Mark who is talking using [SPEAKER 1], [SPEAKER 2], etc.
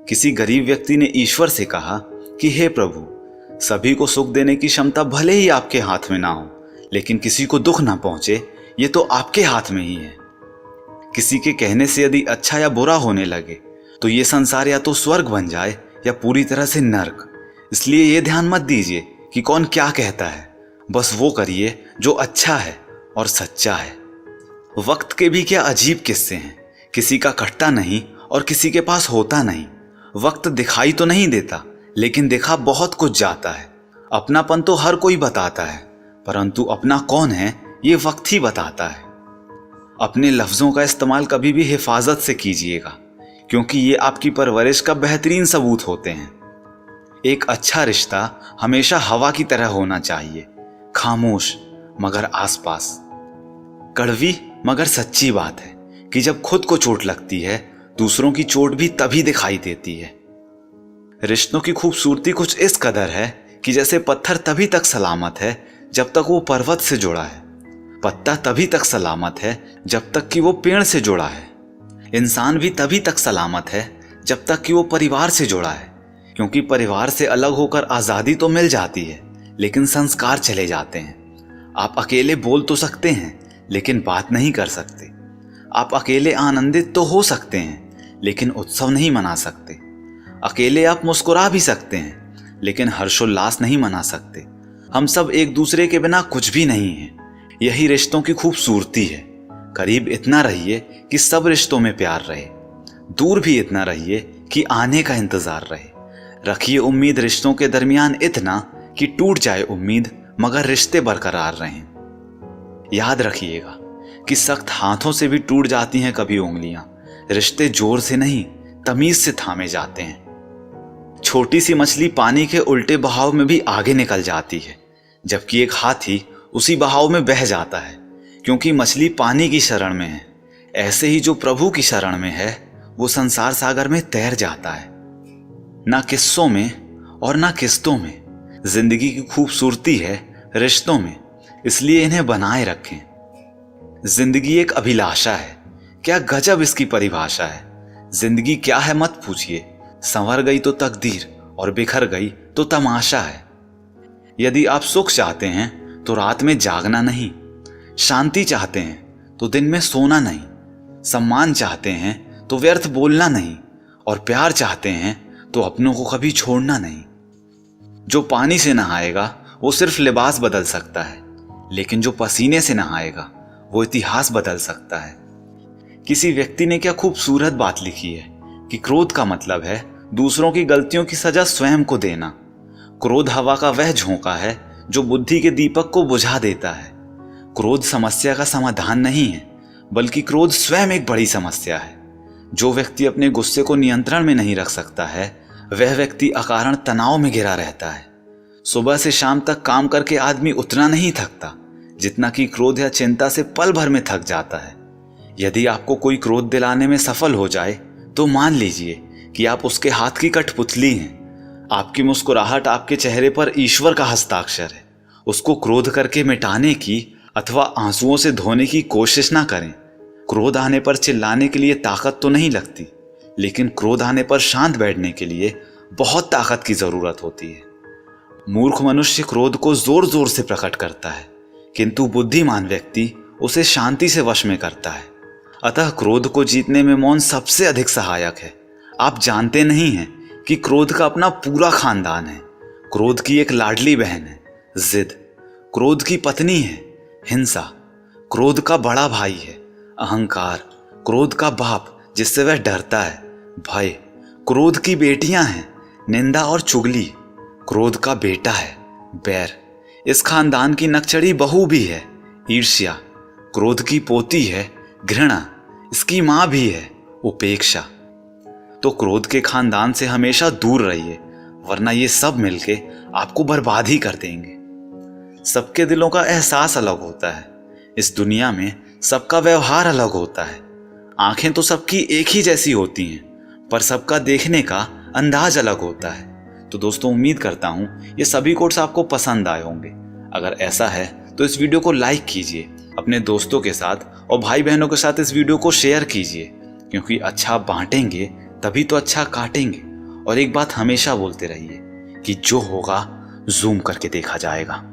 [SPEAKER 1] किसी गरीब व्यक्ति ने ईश्वर से कहा कि हे प्रभु, सभी को सुख देने की क्षमता भले ही आपके हाथ में ना हो, लेकिन किसी को दुख ना पहुंचे ये तो आपके हाथ में ही है। किसी के कहने से यदि अच्छा या बुरा होने लगे तो ये संसार या तो स्वर्ग बन जाए या पूरी तरह से नर्क। इसलिए ये ध्यान मत दीजिए कि कौन क्या कहता है, बस वो करिए जो अच्छा है और सच्चा है। वक्त के भी क्या अजीब किस्से हैं, किसी का कटता नहीं और किसी के पास होता नहीं। वक्त दिखाई तो नहीं देता, लेकिन दिखा बहुत कुछ जाता है। अपनापन तो हर कोई बताता है, परंतु अपना कौन है ये वक्त ही बताता है। अपने लफ्ज़ों का इस्तेमाल कभी भी हिफाजत से कीजिएगा, क्योंकि ये आपकी परवरिश का बेहतरीन सबूत होते हैं। एक अच्छा रिश्ता हमेशा हवा की तरह होना चाहिए, खामोश मगर आसपास। कड़वी मगर सच्ची बात है कि जब खुद को चोट लगती है, दूसरों की चोट भी तभी दिखाई देती है। रिश्तों की खूबसूरती कुछ इस कदर है कि जैसे पत्थर तभी तक सलामत है जब तक वो पर्वत से जुड़ा है, पत्ता तभी तक सलामत है जब तक कि वो पेड़ से जुड़ा है, इंसान भी तभी तक सलामत है जब तक कि वो परिवार से जुड़ा है। क्योंकि परिवार से अलग होकर आज़ादी तो मिल जाती है, लेकिन संस्कार चले जाते हैं। आप अकेले बोल तो सकते हैं, लेकिन बात नहीं कर सकते। आप अकेले आनंदित तो हो सकते हैं, लेकिन उत्सव नहीं मना सकते। अकेले आप मुस्कुरा भी सकते हैं, लेकिन हर्षोल्लास नहीं मना सकते। हम सब एक दूसरे के बिना कुछ भी नहीं हैं। यही रिश्तों की खूबसूरती है। करीब इतना रहिए कि सब रिश्तों में प्यार रहे, दूर भी इतना रहिए कि आने का इंतजार रहे। रखिए उम्मीद रिश्तों के दरमियान इतना कि टूट जाए उम्मीद मगर रिश्ते बरकरार रहें। याद रखिएगा कि सख्त हाथों से भी टूट जाती हैं कभी उंगलियां, रिश्ते जोर से नहीं तमीज से थामे जाते हैं। छोटी सी मछली पानी के उल्टे बहाव में भी आगे निकल जाती है, जबकि एक हाथी उसी बहाव में बह जाता है, क्योंकि मछली पानी की शरण में है। ऐसे ही जो प्रभु की शरण में है वो संसार सागर में तैर जाता है। ना किस्सों में और ना किस्तों में जिंदगी की खूबसूरती है रिश्तों में, इसलिए इन्हें बनाए रखें। जिंदगी एक अभिलाषा है, क्या गजब इसकी परिभाषा है। जिंदगी क्या है मत पूछिए, संवर गई तो तकदीर और बिखर गई तो तमाशा है। यदि आप सुख चाहते हैं तो रात में जागना नहीं, शांति चाहते हैं तो दिन में सोना नहीं, सम्मान चाहते हैं तो व्यर्थ बोलना नहीं, और प्यार चाहते हैं तो अपनों को कभी छोड़ना नहीं। जो पानी से नहाएगा वो सिर्फ लिबास बदल सकता है, लेकिन जो पसीने से नहाएगा वो इतिहास बदल सकता है। किसी व्यक्ति ने क्या खूबसूरत बात लिखी है कि क्रोध का मतलब है दूसरों की गलतियों की सजा स्वयं को देना। क्रोध हवा का वह झोंका है जो बुद्धि के दीपक को बुझा देता है। क्रोध समस्या का समाधान नहीं है, बल्कि क्रोध स्वयं एक बड़ी समस्या है। जो व्यक्ति अपने गुस्से को नियंत्रण में नहीं रख सकता है, वह व्यक्ति अकारण तनाव में घिरा रहता है। सुबह से शाम तक काम करके आदमी उतना नहीं थकता जितना कि क्रोध या चिंता से पल भर में थक जाता है। यदि आपको कोई क्रोध दिलाने में सफल हो जाए तो मान लीजिए कि आप उसके हाथ की कठपुतली हैं। आपकी मुस्कुराहट आपके चेहरे पर ईश्वर का हस्ताक्षर है। उसको क्रोध करके मिटाने की अथवा आंसुओं से धोने की कोशिश ना करें। क्रोध आने पर चिल्लाने के लिए ताकत तो नहीं लगती, लेकिन क्रोध आने पर शांत बैठने के लिए बहुत ताकत की जरूरत होती है। मूर्ख मनुष्य क्रोध को जोर जोर से प्रकट करता है, किंतु बुद्धिमान व्यक्ति उसे शांति से वश में करता है। अतः क्रोध को जीतने में मौन सबसे अधिक सहायक है। आप जानते नहीं हैं कि क्रोध का अपना पूरा खानदान है। क्रोध की एक लाडली बहन है जिद, क्रोध की पत्नी है हिंसा, क्रोध का बड़ा भाई है अहंकार, क्रोध का बाप जिससे वह डरता है भय, क्रोध की बेटियां हैं निंदा और चुगली, क्रोध का बेटा है बैर। इस खानदान की नकचड़ी बहू भी है ईर्ष्या, क्रोध की पोती है घृणा, इसकी मां भी है उपेक्षा। तो क्रोध के खानदान से हमेशा दूर रहिए, वरना ये सब मिलके आपको बर्बाद ही कर देंगे। सबके दिलों का एहसास अलग होता है। इस दुनिया में सबका व्यवहार अलग होता है। आंखें तो सबकी एक ही जैसी होती हैं, पर सबका देखने का अंदाज अलग होता है। तो दोस्तों, उम्मीद करता हूं ये सभी कोट्स आपको पसंद आए होंगे। अगर ऐसा है तो इस वीडियो को लाइक कीजिए, अपने दोस्तों के साथ और भाई बहनों के साथ इस वीडियो को शेयर कीजिए, क्योंकि अच्छा बांटेंगे तभी तो अच्छा काटेंगे। और एक बात हमेशा बोलते रहिए कि जो होगा जूम करके देखा जाएगा।